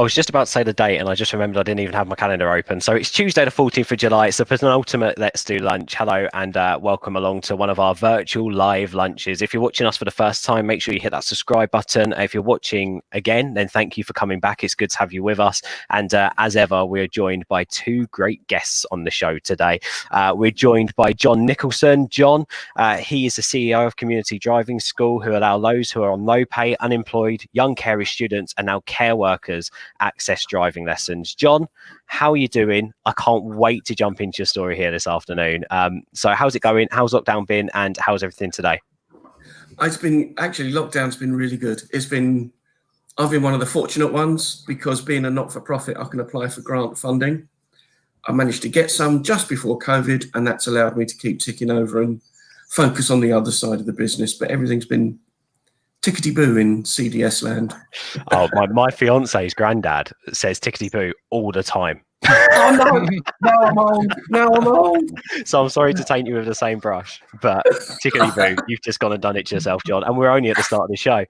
I was just about to say the date, and I just remembered I didn't even have my calendar open. So it's Tuesday, the 14th of July. It's the penultimate Let's Do Lunch. Hello, and welcome along to one of our virtual live lunches. If you're watching us for the first time, make sure you hit that subscribe button. If you're watching again, then thank you for coming back. It's good to have you with us. And as ever, we're joined by two great guests on the show today. We're joined by John Nicholson. John, he is the CEO of Community Driving School, who allow those who are on low pay, unemployed, young carer students, and now care workers access driving lessons. John, how are you doing? I can't wait to jump into your story here this afternoon. So how's it going? How's lockdown been? And how's everything today? It's been, actually, lockdown's been really good. I've been one of the fortunate ones because being a not-for-profit, I can apply for grant funding. I managed to get some just before COVID, and that's allowed me to keep ticking over and focus on the other side of the business. But everything's been tickety-boo in CDS land. Oh, my fiance's granddad says tickety-boo all the time. Oh no! Now I'm old. So I'm sorry to taint you with the same brush, but tickety-boo, you've just gone and done it to yourself, John. And we're only at the start of the show.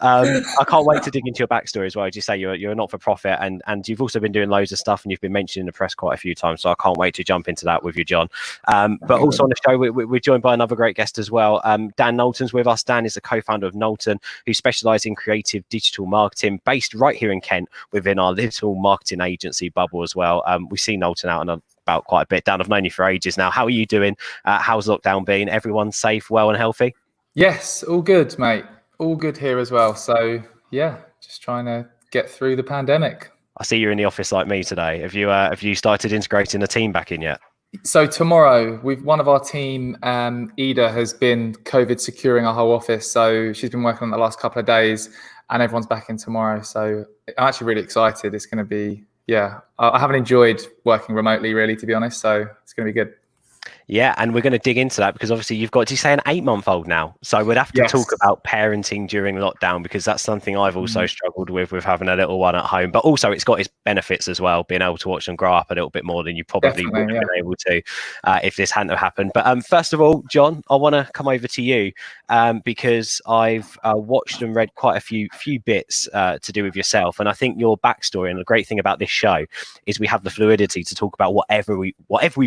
I can't wait to dig into your backstory as well. As you say, you're a not-for-profit, and you've also been doing loads of stuff, and you've been mentioned in the press quite a few times. So I can't wait to jump into that with you, John. But also on the show, we're joined by another great guest as well. Dan Knowlton's with us. Dan is the co-founder of Knowlton, who specialises in creative digital marketing, based right here in Kent within our little marketing agency bubble as well. We see Knowlton out and about quite a bit. Dan, I've known you for ages now. How are you doing? How's lockdown been? Everyone safe, well and healthy? Yes, all good, mate. All good here as well. So yeah, just trying to get through the pandemic. I see you're in the office like me today. Have you started integrating the team back in yet? So tomorrow, one of our team, Ida, has been COVID securing our whole office. So she's been working on it the last couple of days, and everyone's back in tomorrow. So I'm actually really excited. It's going to be, yeah, I haven't enjoyed working remotely really, to be honest. So it's going to be good. Yeah, and we're going to dig into that because obviously you've got, do you say an 8-month-old now? So we'd have to talk about parenting during lockdown, because that's something I've also struggled with having a little one at home. But also it's got its benefits as well, being able to watch them grow up a little bit more than you probably would have been able to if this hadn't have happened. But first of all, John, I want to come over to you because I've watched and read quite a few bits to do with yourself. And I think your backstory, and the great thing about this show is we have the fluidity to talk about whatever we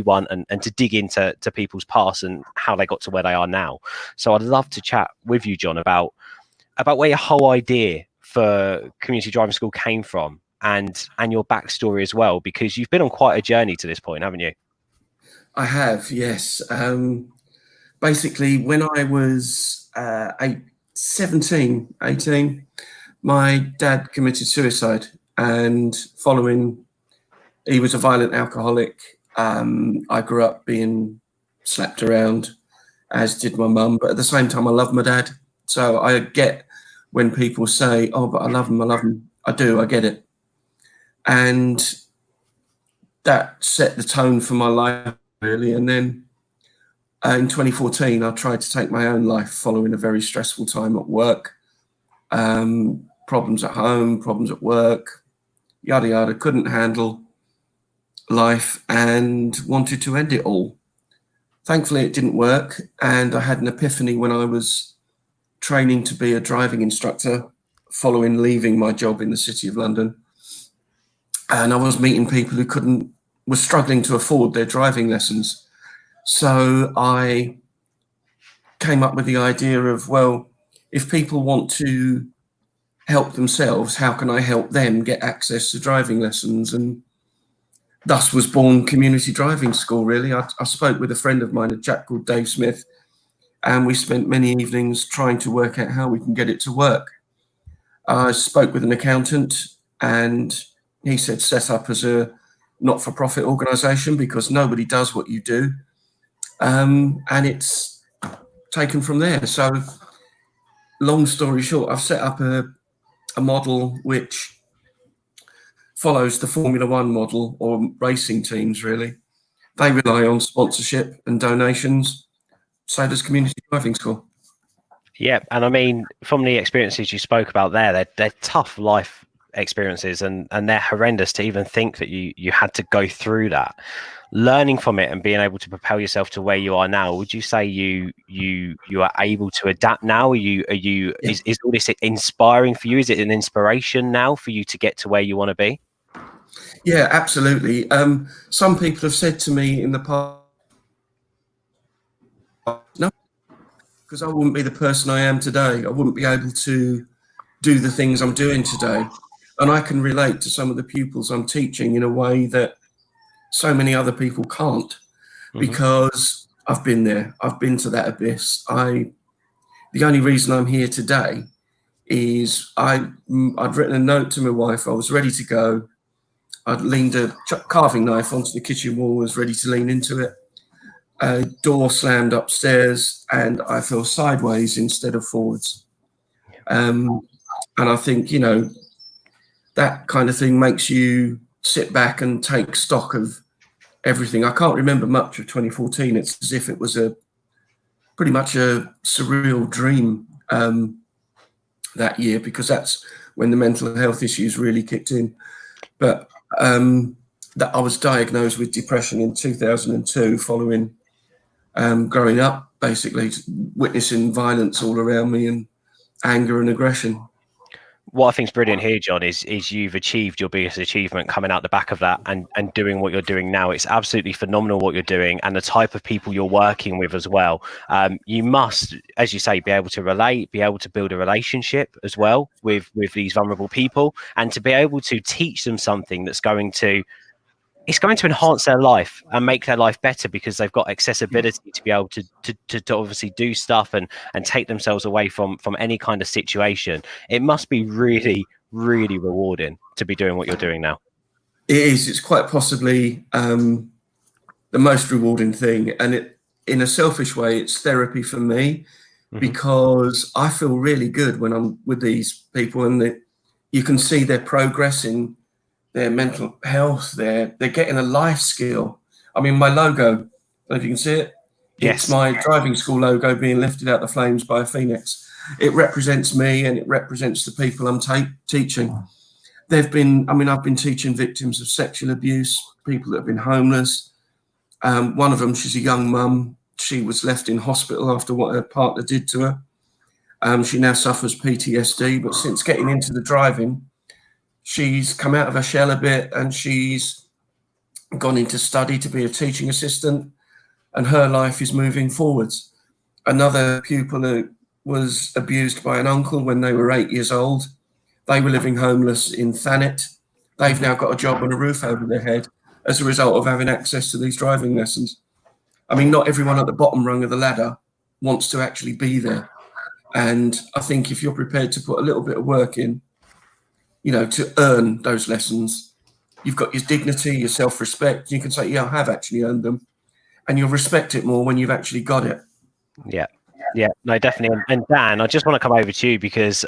want and to dig into people's past and how they got to where they are now. So I'd love to chat with you, John, about where your whole idea for Community Driving School came from and your backstory as well, because you've been on quite a journey to this point, haven't you? I have, yes. Basically, when I was 18, my dad committed suicide, and he was a violent alcoholic. I grew up being slapped around, as did my mum, but at the same time I love my dad. So I get when people say, oh, but I love him. I do, I get it. And that set the tone for my life, really. And then in 2014 I tried to take my own life following a very stressful time at work. Problems at home, problems at work, yada yada, couldn't handle life and wanted to end it all. Thankfully it didn't work, and I had an epiphany when I was training to be a driving instructor following leaving my job in the City of London, and I was meeting people who were struggling to afford their driving lessons. So I came up with the idea of, well, if people want to help themselves, how can I help them get access to driving lessons? And thus was born Community Driving School, really. I spoke with a friend of mine, a chap called Dave Smith, and we spent many evenings trying to work out how we can get it to work. I spoke with an accountant, and he said set up as a not-for-profit organisation because nobody does what you do. And it's taken from there. So long story short, I've set up a model which follows the Formula One model, or racing teams, really. They rely on sponsorship and donations. So does Community Driving School. Yeah, and I mean, from the experiences you spoke about there, they're tough life experiences, and they're horrendous. To even think that you had to go through that, learning from it and being able to propel yourself to where you are now, would you say you are able to adapt now? Is all this inspiring for you? Is it an inspiration now for you to get to where you want to be? Yeah, absolutely. Some people have said to me in the past, no, because I wouldn't be the person I am today. I wouldn't be able to do the things I'm doing today. And I can relate to some of the pupils I'm teaching in a way that so many other people can't, because I've been there. I've been to that abyss. The only reason I'm here today is I'd written a note to my wife. I was ready to go. I'd leaned a carving knife onto the kitchen wall, was ready to lean into it. A door slammed upstairs and I fell sideways instead of forwards. And I think, that kind of thing makes you sit back and take stock of everything. I can't remember much of 2014. It's as if it was pretty much a surreal dream that year, because that's when the mental health issues really kicked in. But that I was diagnosed with depression in 2002 following growing up, basically witnessing violence all around me and anger and aggression. What I think is brilliant here, John, is you've achieved your biggest achievement coming out the back of that and doing what you're doing now. It's absolutely phenomenal what you're doing, and the type of people you're working with as well. You must, as you say, be able to relate, be able to build a relationship as well with these vulnerable people, and to be able to teach them something that's going to enhance their life and make their life better, because they've got accessibility to be able to obviously do stuff and take themselves away from any kind of situation. It must be really, really rewarding to be doing what you're doing now. It is. It's quite possibly the most rewarding thing. And in a selfish way, it's therapy for me, because I feel really good when I'm with these people, and you can see their progress in their mental health. They're getting a life skill. I mean, my logo, I don't know if you can see it. Yes. It's my driving school logo being lifted out the flames by a phoenix. It represents me, and it represents the people I'm teaching. I've been teaching victims of sexual abuse, people that have been homeless. One of them, she's a young mum. She was left in hospital after what her partner did to her. She now suffers PTSD, but since getting into the driving, she's come out of her shell a bit, and she's gone into study to be a teaching assistant, and her life is moving forwards. Another pupil who was abused by an uncle when they were 8 years old. They were living homeless in Thanet. They've now got a job and a roof over their head as a result of having access to these driving lessons. I mean, not everyone at the bottom rung of the ladder wants to actually be there. And I think if you're prepared to put a little bit of work in, to earn those lessons, you've got your dignity, your self-respect. You can say, yeah, I have actually earned them. And you'll respect it more when you've actually got it. Yeah, no, definitely. And Dan, I just want to come over to you, because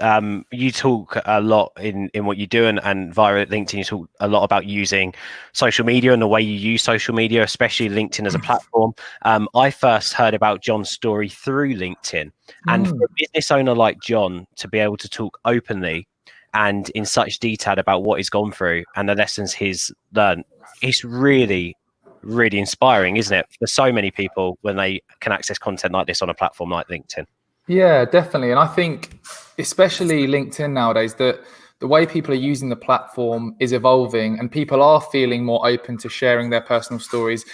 you talk a lot in what you do, and via LinkedIn, you talk a lot about using social media and the way you use social media, especially LinkedIn as a platform. I first heard about John's story through LinkedIn. And for a business owner like John to be able to talk openly and in such detail about what he's gone through and the lessons he's learned, it's really, really inspiring, isn't it, for so many people when they can access content like this on a platform like LinkedIn? Yeah, definitely. And I think especially LinkedIn nowadays, that the way people are using the platform is evolving, and people are feeling more open to sharing their personal stories.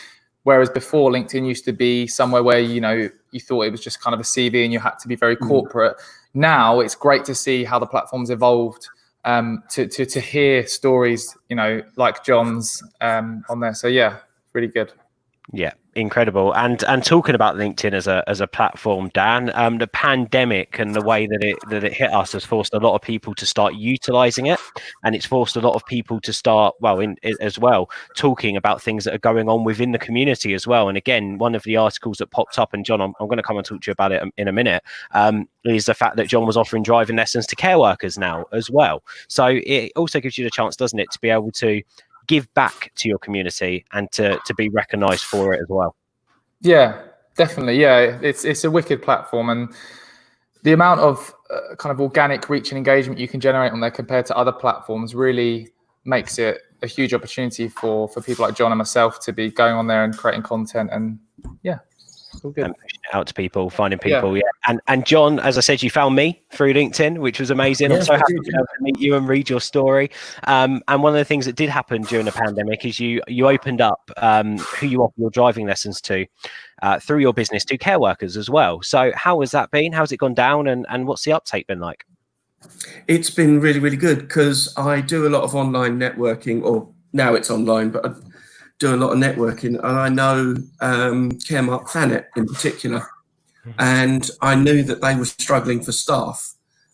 Whereas before, LinkedIn used to be somewhere where, you thought it was just kind of a CV and you had to be very corporate. Now it's great to see how the platform's evolved, to hear stories, like John's on there. So yeah, really good. Yeah, incredible. And talking about LinkedIn as a platform, Dan, the pandemic and the way that it hit us has forced a lot of people to start utilizing it, and it's forced a lot of people to start talking about things that are going on within the community as well. And again, one of the articles that popped up, and John, I'm going to come and talk to you about it in a minute, is the fact that John was offering driving lessons to care workers now as well. So it also gives you the chance, doesn't it, to be able to give back to your community and to be recognized for it as well. Yeah, definitely. Yeah, it's a wicked platform, and the amount of kind of organic reach and engagement you can generate on there compared to other platforms really makes it a huge opportunity for people like John and myself to be going on there and creating content. And yeah, all good. And pushing it out to people, finding people. Yeah. And John, as I said, you found me through LinkedIn, which was amazing. I'm so happy to be able to meet you and read your story. And one of the things that did happen during the pandemic is you opened up who you offer your driving lessons to through your business to care workers as well. So how has that been? How's it gone down? And what's the uptake been like? It's been really, really good because I do a lot of online networking, or now it's online, but I do a lot of networking, and I know Caremark Thanet in particular, and I knew that they were struggling for staff.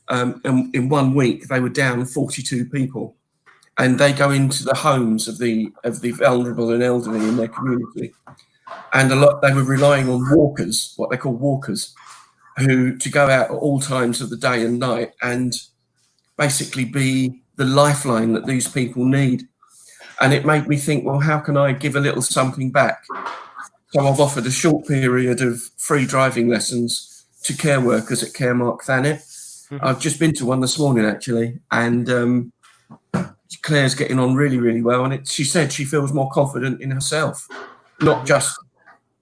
And in 1 week, they were down 42 people, and they go into the homes of the vulnerable and elderly in their community, and they were relying on walkers, what they call walkers, who to go out at all times of the day and night and basically be the lifeline that these people need. And it made me think, well, how can I give a little something back? So I've offered a short period of free driving lessons to care workers at Caremark Thanet. I've just been to one this morning, actually, and Claire's getting on really, really well. And she said she feels more confident in herself, not just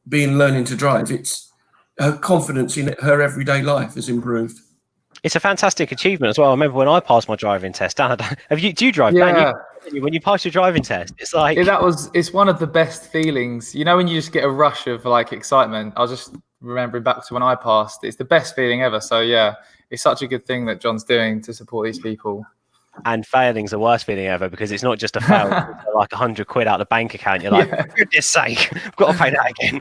learning to drive. It's her confidence in her everyday life has improved. It's a fantastic achievement as well. I remember when I passed my driving test. Dan, do you drive? Yeah. Dan, when you pass your driving test, it's like it's one of the best feelings. You know, when you just get a rush of like excitement. I was just remembering back to when I passed. It's the best feeling ever. So yeah, it's such a good thing that John's doing to support these people. And failing's the worst feeling ever, because it's not just a fail, it's like £100 out the bank account. You're like, for goodness sake, I've got to pay that again.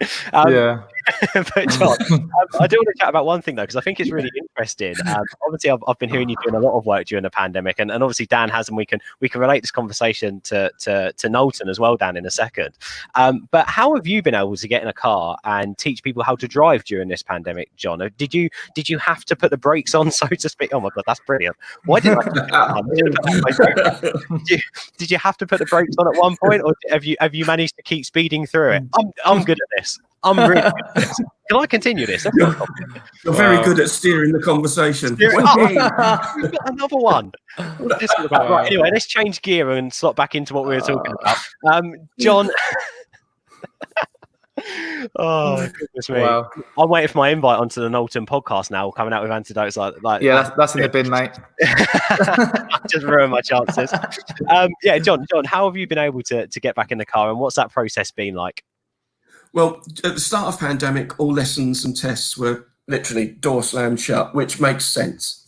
But John, I do want to chat about one thing though, because I think it's really interesting. Obviously, I've been hearing you doing a lot of work during the pandemic, and obviously Dan has, and we can relate this conversation to Knowlton as well, Dan, in a second. But how have you been able to get in a car and teach people how to drive during this pandemic, John? Did you have to put the brakes on, so to speak? Oh my God, that's brilliant. Why did I? Did you have to put the brakes on at one point, or have you managed to keep speeding through it? I'm good at this. I'm really good at this. Can I continue this? You're very good at steering the conversation. We've got another one. What's this all about? Right, anyway, let's change gear and slot back into what we were talking about. John. Oh goodness me! Wow. I'm waiting for my invite onto the Knowlton podcast now, coming out with antidotes like that's in the bin, mate. Just ruined my chances. John, how have you been able to get back in the car, and what's that process been like? Well, at the start of pandemic, all lessons and tests were literally door slammed shut, which makes sense.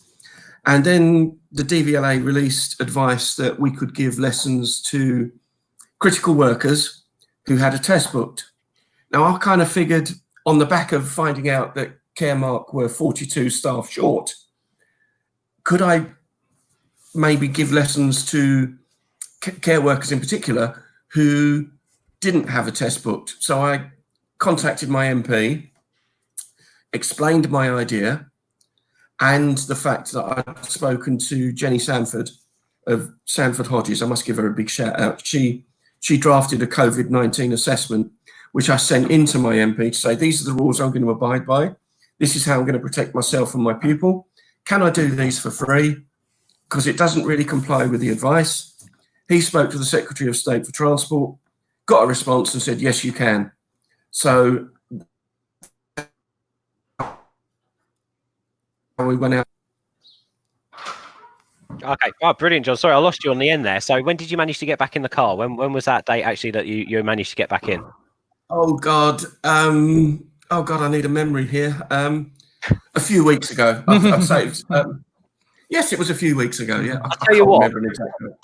And then the DVLA released advice that we could give lessons to critical workers who had a test booked. Now, I kind of figured on the back of finding out that Caremark were 42 staff short, could I maybe give lessons to care workers in particular who didn't have a test booked? So I contacted my MP, explained my idea, and the fact that I'd spoken to Jenny Sanford of Sanford Hodges. I must give her a big shout out. She drafted a COVID-19 assessment, which I sent into my MP to say, these are the rules I'm going to abide by. This is how I'm going to protect myself and my pupil. Can I do these for free? Because it doesn't really comply with the advice. He spoke to the Secretary of State for Transport, got a response and said, yes, you can. So we went out. Okay, brilliant, John. Sorry, I lost you on the end there. So when did you manage to get back in the car? When was that date actually that you managed to get back in? Oh God, I need a memory here. A few weeks ago, I'd say. Yes, it was a few weeks ago. Yeah, I'll tell you what.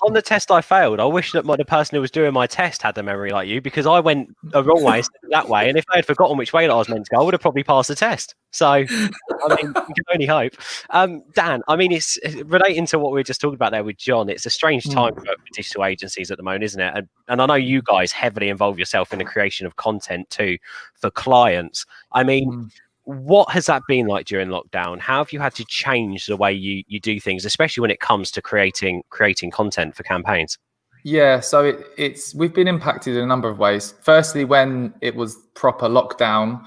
On the test I failed, I wish that the person who was doing my test had the memory like you, because I went a wrong way instead of that way, and if I had forgotten which way that I was meant to go, I would have probably passed the test. So, I mean, you can only hope. Dan, I mean, it's relating to what we were just talking about there with John. It's a strange time for digital agencies at the moment, isn't it? And I know you guys heavily involve yourself in the creation of content too for clients. I mean. What has that been like during lockdown? How have you had to change the way you do things, especially when it comes to creating content for campaigns? Yeah, so we've been impacted in a number of ways. Firstly, when it was proper lockdown,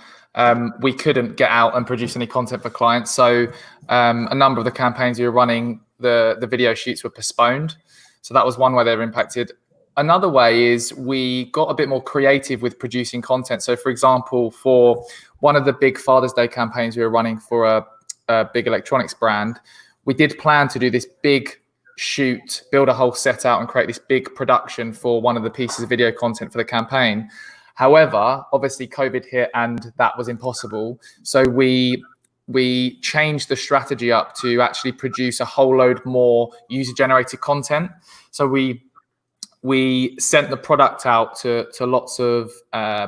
we couldn't get out and produce any content for clients. So a number of the campaigns we were running, the video shoots were postponed. So that was one way they were impacted. Another way is we got a bit more creative with producing content. So for example, for one of the big Father's Day campaigns we were running for a big electronics brand, we did plan to do this big shoot, build a whole set out and create this big production for one of the pieces of video content for the campaign. However, obviously COVID hit and that was impossible. So we changed the strategy up to actually produce a whole load more user-generated content. So we sent the product out to lots of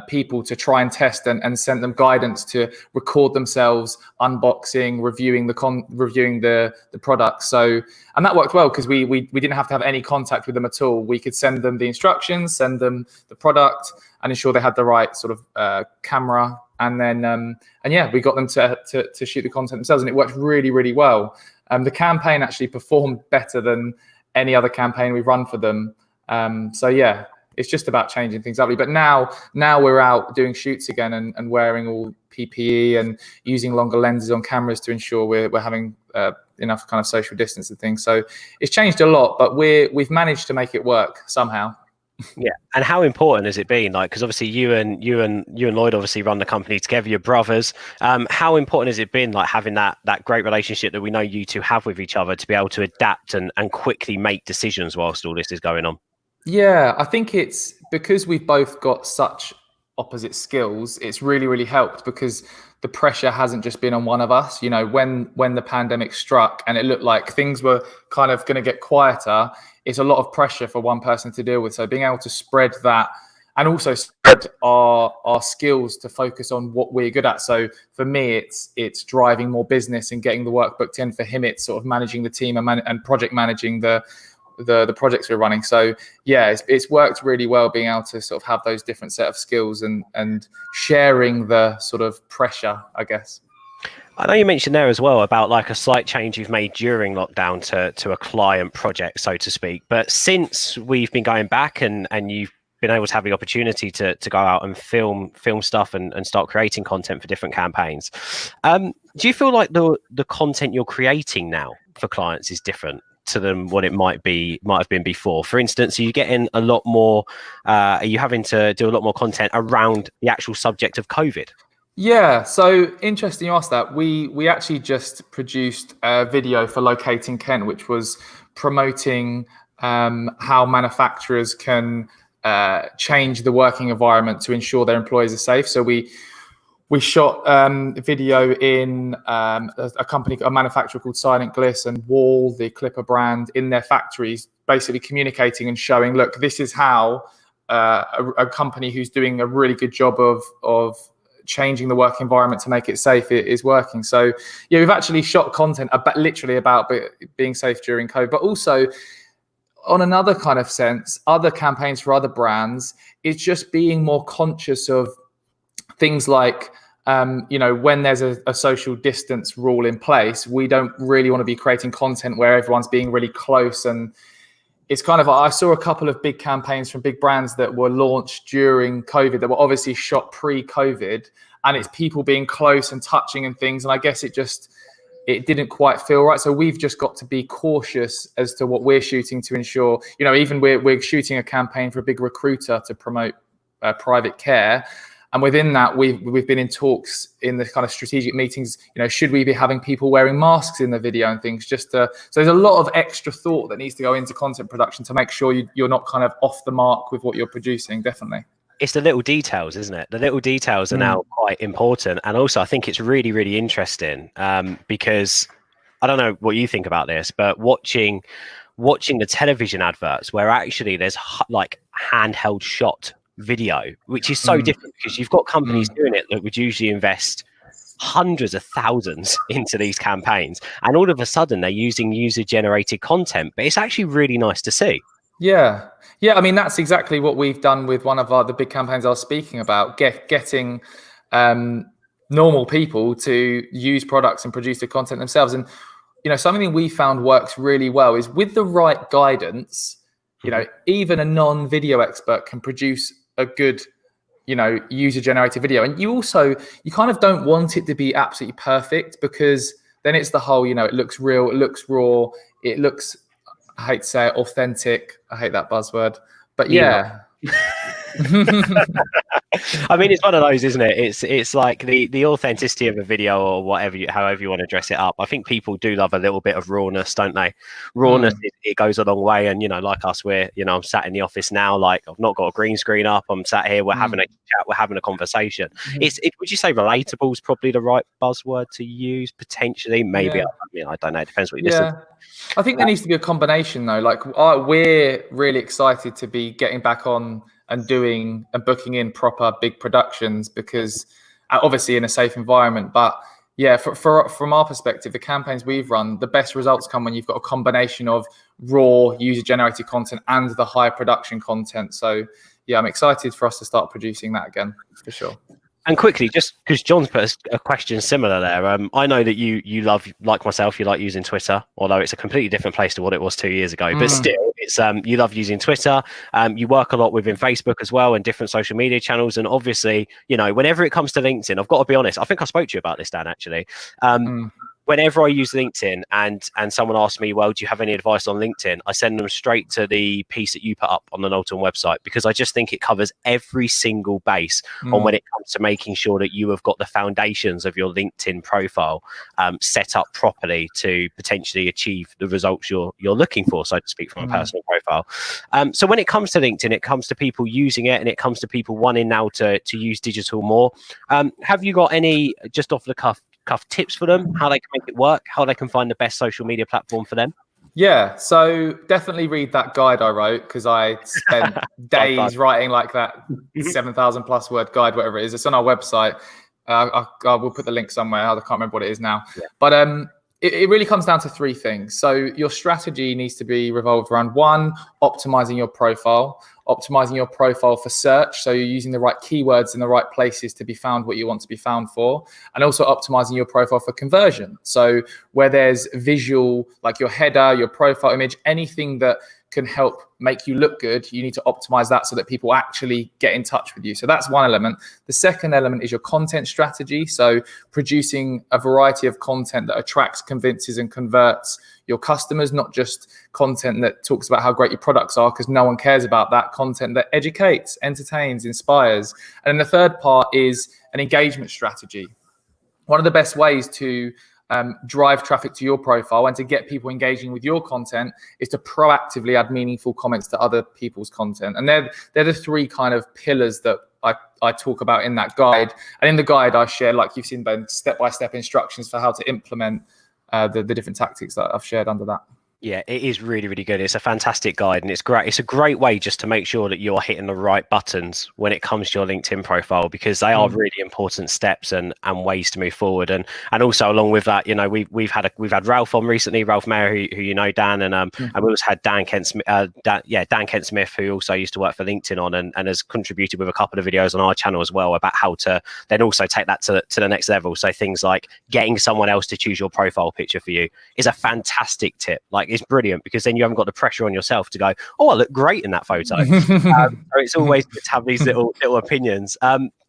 people to try and test and sent them guidance to record themselves unboxing, reviewing the product. So, and that worked well because we didn't have to have any contact with them at all. We could send them the instructions, send them the product, and ensure they had the right sort of camera. And then, and yeah, we got them to shoot the content themselves, and it worked really, really well. The campaign actually performed better than any other campaign we've run for them. So yeah, it's just about changing things up. But now we're out doing shoots again and wearing all PPE and using longer lenses on cameras to ensure we're having enough kind of social distance and things. So it's changed a lot, but we've managed to make it work somehow. Yeah, and how important has it been? Like, because obviously you and Lloyd obviously run the company together, you're brothers. How important has it been, like having that great relationship that we know you two have with each other to be able to adapt and quickly make decisions whilst all this is going on? Yeah, I think it's because we've both got such opposite skills. It's really, really helped because the pressure hasn't just been on one of us. You know, when the pandemic struck and it looked like things were kind of going to get quieter, it's a lot of pressure for one person to deal with. So being able to spread that and also spread our skills to focus on what we're good at. So for me, it's driving more business and getting the work booked in. For him, it's sort of managing the team and project managing the projects we're running. So yeah, it's worked really well being able to sort of have those different set of skills and sharing the sort of pressure, I guess. I know you mentioned there as well about like a slight change you've made during lockdown to a client project, so to speak. But since we've been going back and you've been able to have the opportunity to go out and film stuff and start creating content for different campaigns, do you feel like the content you're creating now for clients is different to them what it might have been before? For instance, are you getting a lot more? Are you having to do a lot more content around the actual subject of COVID? Yeah, so interesting you asked that. We actually just produced a video for Locating Kent, which was promoting how manufacturers can change the working environment to ensure their employees are safe. So we shot a video in a manufacturer called Silent Gliss and Wall, the Clipper brand, in their factories, basically communicating and showing, look, this is how a company who's doing a really good job of changing the work environment to make it safe is working. So yeah, we've actually shot content literally about being safe during COVID, but also on another kind of sense, other campaigns for other brands, it's just being more conscious of things like, when there's a social distance rule in place, we don't really want to be creating content where everyone's being really close. And it's kind of, I saw a couple of big campaigns from big brands that were launched during COVID that were obviously shot pre-COVID, and it's people being close and touching and things. And I guess it didn't quite feel right. So we've just got to be cautious as to what we're shooting to ensure, even we're shooting a campaign for a big recruiter to promote private care. And within that, we've been in talks in the kind of strategic meetings, should we be having people wearing masks in the video and things, so there's a lot of extra thought that needs to go into content production to make sure you're not kind of off the mark with what you're producing, definitely. It's the little details, isn't it? The little details are now quite important. And also I think it's really, really interesting because I don't know what you think about this, but watching the television adverts where actually there's like handheld shot video, which is so different because you've got companies doing it that would usually invest hundreds of thousands into these campaigns, and all of a sudden they're using user-generated content, but it's actually really nice to see. Yeah. I mean, that's exactly what we've done with one of the big campaigns I was speaking about, getting normal people to use products and produce the content themselves. And something we found works really well is with the right guidance, even a non-video expert can produce a good user generated video. And you kind of don't want it to be absolutely perfect, because then it's the whole, it looks real, it looks raw, it looks, I hate to say it, authentic. I hate that buzzword, but yeah. I mean, it's one of those, isn't it? It's like the authenticity of a video, or however you want to dress it up. I think people do love a little bit of rawness, don't they? Rawness, it goes a long way. And like us, I'm sat in the office now, like I've not got a green screen up. I'm sat here, we're having a chat, we're having a conversation. Would you say relatable is probably the right buzzword to use? Potentially, maybe. I don't know. It depends what you listen to. I think there needs to be a combination though. Like we're really excited to be getting back on and doing and booking in proper big productions, because obviously in a safe environment. But yeah, from our perspective, the campaigns we've run, the best results come when you've got a combination of raw user generated content and the high production content. So yeah, I'm excited for us to start producing that again, for sure. And quickly, just because John's put a question similar there, I know that you love, like myself, you like using Twitter, although it's a completely different place to what it was 2 years ago. But still, it's you love using Twitter. You work a lot within Facebook as well, and different social media channels. And obviously, whenever it comes to LinkedIn, I've got to be honest. I think I spoke to you about this, Dan, actually. Whenever I use LinkedIn and someone asks me, well, do you have any advice on LinkedIn? I send them straight to the piece that you put up on the Knowlton website, because I just think it covers every single base on when it comes to making sure that you have got the foundations of your LinkedIn profile set up properly to potentially achieve the results you're looking for, so to speak, from a personal profile. So when it comes to LinkedIn, it comes to people using it, and it comes to people wanting now to use digital more. Have you got any, just off the cuff tips for them, how they can make it work, how they can find the best social media platform for them? Yeah, so definitely read that guide I wrote, because I spent days writing like that 7,000 plus word guide, whatever it is. It's on our website. I will put the link somewhere. I can't remember what it is now. But it really comes down to three things. So your strategy needs to be revolved around, one, optimizing your profile for search. So you're using the right keywords in the right places to be found what you want to be found for, and also optimizing your profile for conversion. So where there's visual, like your header, your profile image, anything that can help make you look good, you need to optimize that so that people actually get in touch with you. So that's one element. The second element is your content strategy. So producing a variety of content that attracts, convinces, and converts your customers, not just content that talks about how great your products are, because no one cares about that. Content that educates, entertains, inspires. And then the third part is an engagement strategy. One of the best ways to drive traffic to your profile and to get people engaging with your content is to proactively add meaningful comments to other people's content. And they're the three kind of pillars that I talk about in that guide. And in the guide, I share, like you've seen, Ben, step-by-step instructions for how to implement the different tactics that I've shared under that. Yeah, it is really, really good. It's a fantastic guide, and it's great. It's a great way just to make sure that you're hitting the right buttons when it comes to your LinkedIn profile, because they are really important steps and ways to move forward. And also along with that, we've had Ralph on recently, Ralph Mayer, who Dan, and we also had Dan Kent Smith, who also used to work for LinkedIn and has contributed with a couple of videos on our channel as well about how to then also take that to the next level. So things like getting someone else to choose your profile picture for you is a fantastic tip. Like, it's brilliant, because then you haven't got the pressure on yourself to go, oh, I look great in that photo. So it's always good to have these little opinions.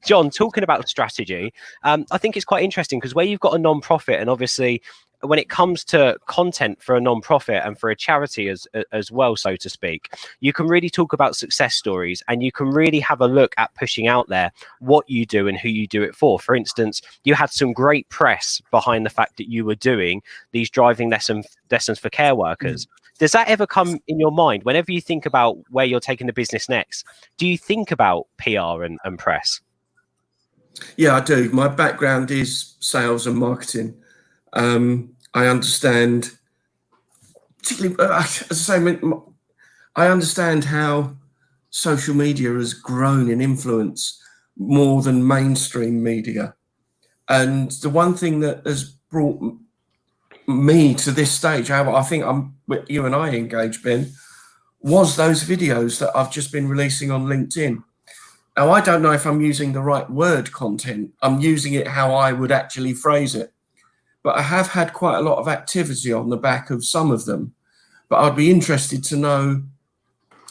John, talking about strategy, I think it's quite interesting, because where you've got a non-profit, and obviously when it comes to content for a non-profit and for a charity as well, so to speak, you can really talk about success stories, and you can really have a look at pushing out there what you do and who you do it for. For instance, you had some great press behind the fact that you were doing these driving lessons for care workers. Does that ever come in your mind whenever you think about where you're taking the business next? Do you think about PR and press? Yeah, I do. My background is sales and marketing. I understand, particularly, as I say, I understand how social media has grown in influence more than mainstream media. And the one thing that has brought me to this stage, how I think you and I engaged, Ben, was those videos that I've just been releasing on LinkedIn. Now, I don't know if I'm using the right word content. I'm using it how I would actually phrase it. But I have had quite a lot of activity on the back of some of them. But I'd be interested to know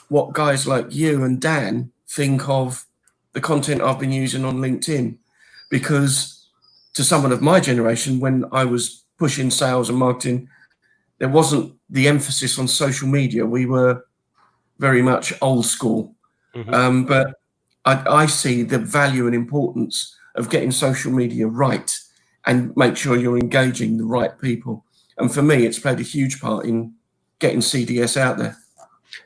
what guys like you and Dan think of the content I've been using on LinkedIn, because to someone of my generation, when I was pushing sales and marketing, there wasn't the emphasis on social media. We were very much old school. But I see the value and importance of getting social media right and make sure you're engaging the right people. And for me, it's played a huge part in getting CDS out there.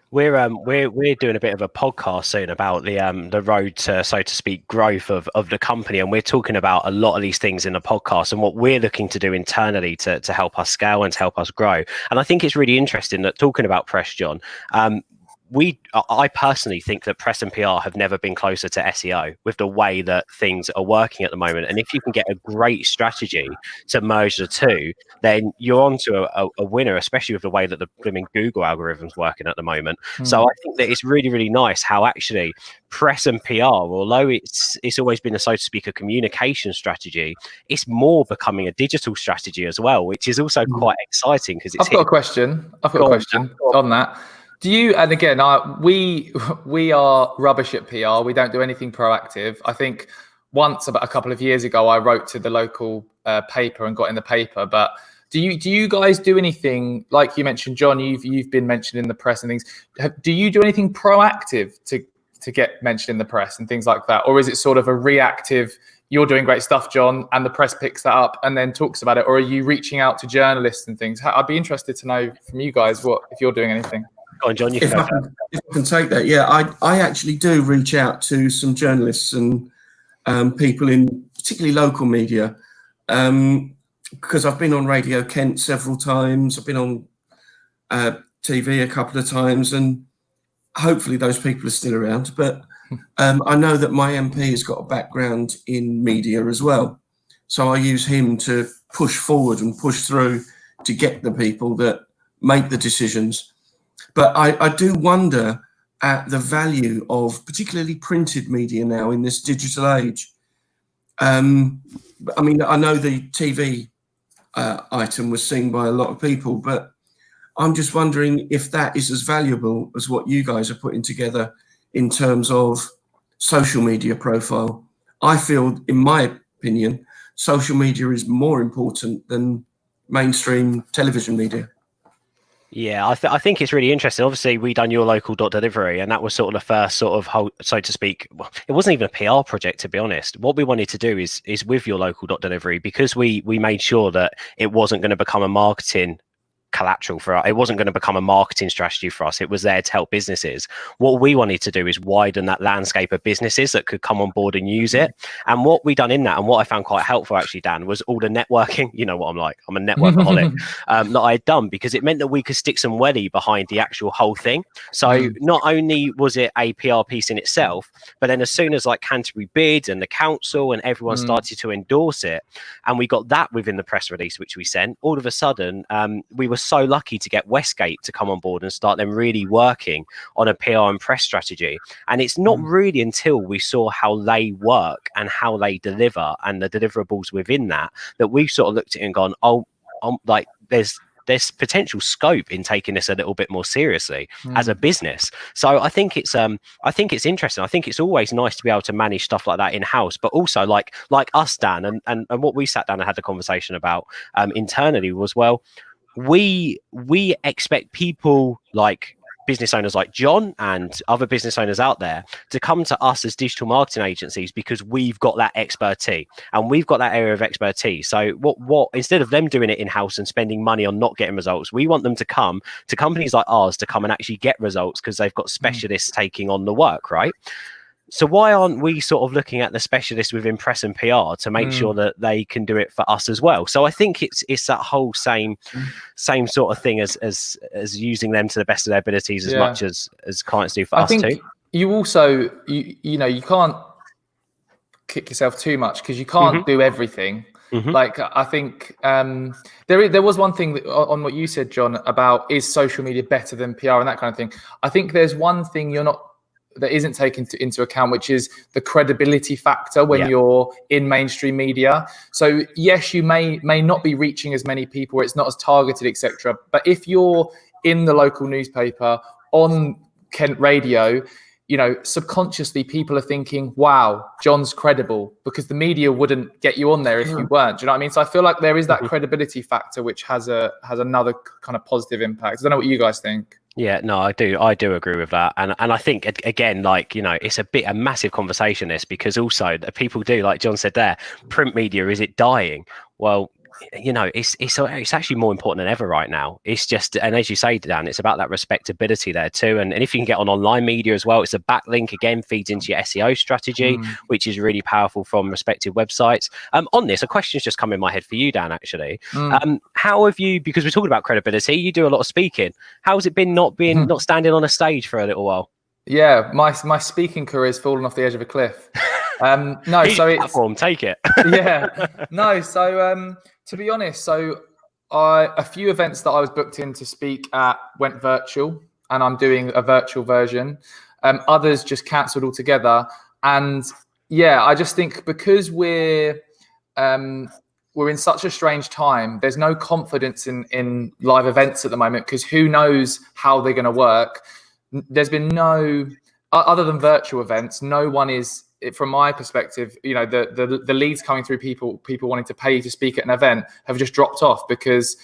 We're doing a bit of a podcast soon about the road to, so to speak, growth of the company, and we're talking about a lot of these things in the podcast and what we're looking to do internally to help us scale and to help us grow. And I think it's really interesting that, talking about press, John, I personally think that press and PR have never been closer to SEO with the way that things are working at the moment. And if you can get a great strategy to merge the two, then you're onto a winner, especially with the way that the blooming Google algorithm's working at the moment. So I think that it's really, really nice how actually press and PR, although it's always been, so to speak, a communication strategy, it's more becoming a digital strategy as well, which is also quite exciting because it's. I've got a question on that. Do you, and again, we are rubbish at PR. We don't do anything proactive. I think once, about a couple of years ago, I wrote to the local paper and got in the paper. But do you guys do anything, like you mentioned, John? You've been mentioned in the press and things. Do you do anything proactive to get mentioned in the press and things like that, or is it sort of a reactive? You're doing great stuff, John, and the press picks that up and then talks about it, or are you reaching out to journalists and things? I'd be interested to know from you guys if you're doing anything. Go on, John, if I can take that, yeah, I actually do reach out to some journalists and people in particularly local media, because I've been on Radio Kent several times. I've been on TV a couple of times, and hopefully those people are still around. But I know that my MP has got a background in media as well, so I use him to push forward and push through to get the people that make the decisions. But I do wonder at the value of particularly printed media now in this digital age. I mean, I know the TV item was seen by a lot of people, but I'm just wondering if that is as valuable as what you guys are putting together in terms of social media profile. I feel, in my opinion, social media is more important than mainstream television media. Yeah, I think it's really interesting. Obviously, we done Your Local Delivery, and that was sort of the first sort of whole, so to speak. Well, it wasn't even a PR project, to be honest. What we wanted to do is with Your Local Delivery, because we made sure that it wasn't going to become a marketing collateral for us. It wasn't going to become a marketing strategy for us. It was there to help businesses. What we wanted to do is widen that landscape of businesses that could come on board and use it. And what we done in that, and what I found quite helpful actually, Dan, was all the networking. You know what I'm like. I'm a networkaholic. That I had done, because it meant that we could stick some welly behind the actual whole thing. So not only was it a PR piece in itself, but then as soon as like Canterbury Bid and the council and everyone started to endorse it, and we got that within the press release which we sent, all of a sudden we were so lucky to get Westgate to come on board and start them really working on a PR and press strategy. And it's not really until we saw how they work and how they deliver and the deliverables within that we've sort of looked at it and gone, like there's potential scope in taking this a little bit more seriously as a business. So I think it's interesting. I think it's always nice to be able to manage stuff like that in house, but also like us, Dan, and what we sat down and had the conversation about internally was, well, we expect people like business owners like John and other business owners out there to come to us as digital marketing agencies because we've got that expertise and we've got that area of expertise. So what instead of them doing it in-house and spending money on not getting results, we want them to come to companies like ours to come and actually get results because they've got specialists taking on the work, right? So why aren't we sort of looking at the specialists within press and PR to make sure that they can do it for us as well? So I think it's that whole same sort of thing as using them to the best of their abilities as much as clients do for us too. You also you know, you can't kick yourself too much because you can't do everything. Like I think there was one thing on what you said, John, about is social media better than PR and that kind of thing. I think there's one thing that isn't taken into account, which is the credibility factor when you're in mainstream media. So yes, you may not be reaching as many people, it's not as targeted, etc. But if you're in the local newspaper, on Kent radio, you know, subconsciously people are thinking, wow, John's credible, because the media wouldn't get you on there if you weren't. Do you know what I mean? So I feel like there is that credibility factor, which has another kind of positive impact. I don't know what you guys think. Yeah, no, I do agree with that, and I think again, like, you know, it's a massive conversation this, because also people do, like John said there, print media, is it dying? Well, you know, it's actually more important than ever right now. It's just, and as you say, Dan, it's about that respectability there too, and if you can get on online media as well, it's a backlink, again, feeds into your SEO strategy, which is really powerful from respective websites. On this, a question's just come in my head for you, Dan, actually. How have you, because we're talking about credibility, you do a lot of speaking, how has it been not standing on a stage for a little while? Yeah, my speaking career's fallen off the edge of a cliff. No, so it's platform, take it. Yeah, no, so to be honest, so a few events that I was booked in to speak at went virtual, and I'm doing a virtual version. Others just cancelled altogether, and yeah, I just think because we're in such a strange time, there's no confidence in live events at the moment, because who knows how they're going to work. There's been no, other than virtual events, no one is, from my perspective, you know, the leads coming through people wanting to pay you to speak at an event have just dropped off, because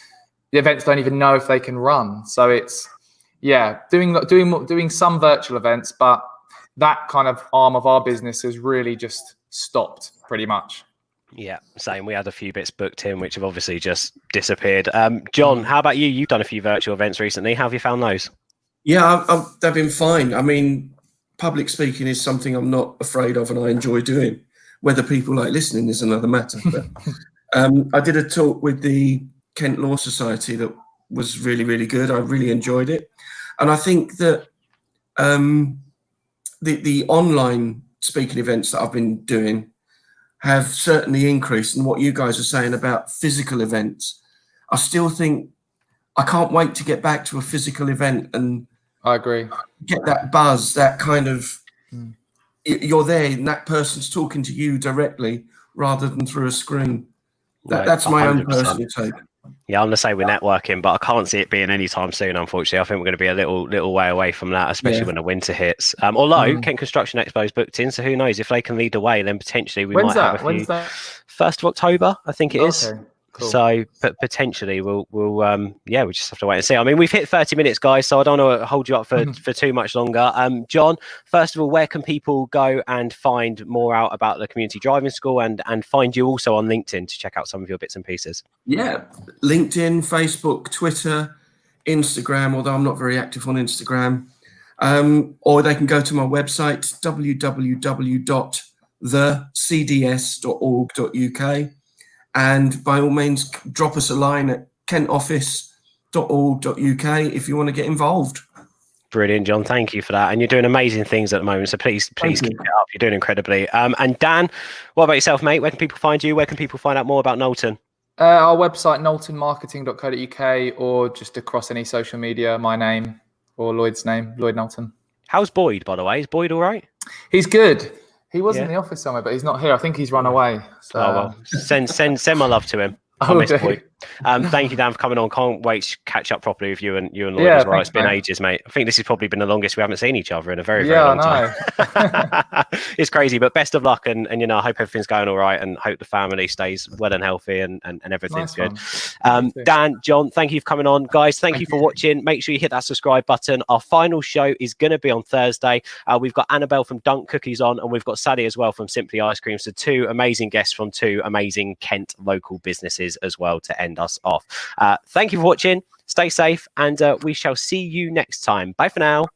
the events don't even know if they can run. So it's, yeah, doing some virtual events, but that kind of arm of our business has really just stopped pretty much. Yeah, same. We had a few bits booked in, which have obviously just disappeared. John, how about you? You've done a few virtual events recently. How have you found those? Yeah, they've been fine. I mean, public speaking is something I'm not afraid of, and I enjoy doing. Whether people like listening is another matter. But I did a talk with the Kent Law Society that was really, really good. I really enjoyed it. And I think that the online speaking events that I've been doing have certainly increased. And what you guys are saying about physical events, I still think I can't wait to get back to a physical event and I agree. Get that buzz, that kind of, you're there and that person's talking to you directly rather than through a screen. That's my 100%. Own personal take. Yeah, I'm the same with networking, but I can't see it being anytime soon, unfortunately. I think we're going to be a little way away from that, especially when the winter hits. Although Kent Construction Expo is booked in, so who knows, if they can lead the way, then potentially we might have a few. When's that? 1st of October, I think it is. Cool. So, but potentially we just have to wait and see. I mean, we've hit 30 minutes, guys, so I don't want to hold you up for too much longer. John, first of all, where can people go and find more out about the Community Driving School and find you also on LinkedIn to check out some of your bits and pieces? Yeah, LinkedIn, Facebook, Twitter, Instagram, although I'm not very active on Instagram. Or they can go to my website, www.thecds.org.uk. And by all means, drop us a line at kentoffice.org.uk if you want to get involved. Brilliant, John. Thank you for that. And you're doing amazing things at the moment. So please keep it up. You're doing incredibly. And Dan, what about yourself, mate? Where can people find you? Where can people find out more about Knowlton? Our website, knowltonmarketing.co.uk, or just across any social media, my name or Lloyd's name, Lloyd Knowlton. How's Boyd, by the way? Is Boyd all right? He's good. He was in the office somewhere, but he's not here. I think he's run away. So. Oh, well, send my love to him. I miss Boyd. Thank you, Dan, for coming on. Can't wait to catch up properly with you and Lloyd as well. It's been ages, mate. I think this has probably been the longest we haven't seen each other in a very, very long time. It's crazy, but best of luck, and you know, I hope everything's going all right, and hope the family stays well and healthy, and everything's good. Dan, John, thank you for coming on, guys. Thank you for watching. Make sure you hit that subscribe button. Our final show is going to be on Thursday. We've got Annabelle from Dunk Cookies on, and we've got Sally as well from Simply Ice Cream. So 2 amazing guests from 2 amazing Kent local businesses as well to end us off. Thank you for watching. Stay safe, and we shall see you next time. Bye for now.